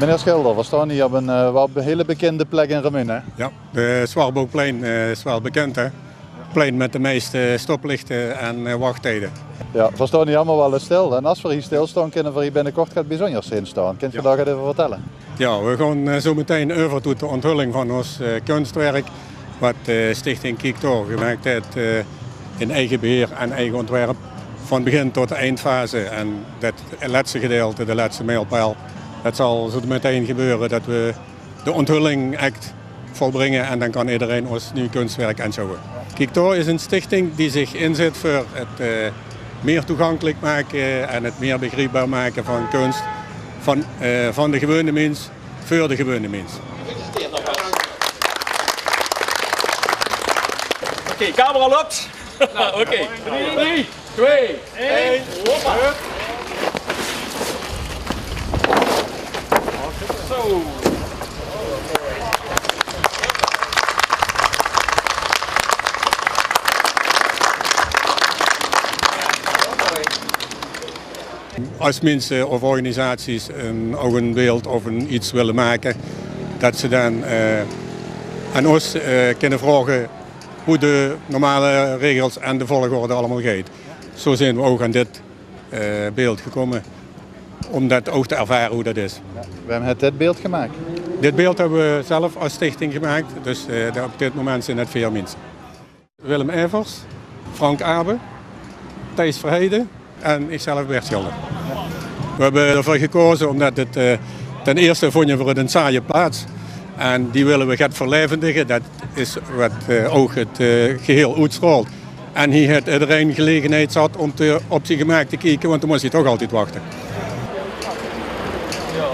Meneer Schilder, we staan hier op een wel hele bekende plek in Remun, hè? Ja, de Zwartboogplein is wel bekend, hè. Plein met de meeste stoplichten en wachttijden. Ja, we staan hier allemaal wel eens stil. En als we hier stilstaan, kunnen we hier binnenkort het bijzonders in staan. Kunt je daar even vertellen? Ja, we gaan zo meteen over tot de onthulling van ons kunstwerk. Wat Stichting Kijktoor gemaakt heeft in eigen beheer en eigen ontwerp. Van begin tot de eindfase. En dat laatste gedeelte, de laatste mijlpaal, dat zal zo meteen gebeuren dat we de onthulling echt volbrengen. En dan kan iedereen ons nieuw kunstwerk aanschouwen. Kijktoor is een stichting die zich inzet voor het meer toegankelijk maken en het meer begrijpbaar maken van kunst. Van de gewone mens, voor de gewone mens. Oké, camera loopt. Oké. 3, 2, 1. Hoppa. Zo. Als mensen of organisaties ook een beeld of iets willen maken, dat ze dan aan ons kunnen vragen hoe de normale regels en de volgorde allemaal gaat. Zo zijn we ook aan dit beeld gekomen, om dat ook te ervaren hoe dat is. We hebben dit beeld gemaakt. Dit beeld hebben we zelf als stichting gemaakt, dus op dit moment zijn het 4 mensen. Willem Evers, Frank Abe, Thijs Verheijden en ikzelf Bert Schilder. We hebben ervoor gekozen omdat het ten eerste vonden we het een saaie plaats. En die willen we gaan verlevendigen. Dat is wat ook het geheel uitstraalt. En hier heeft iedereen gelegenheid zat om op zijn gemaakt te kijken, want dan moest je toch altijd wachten. Ja.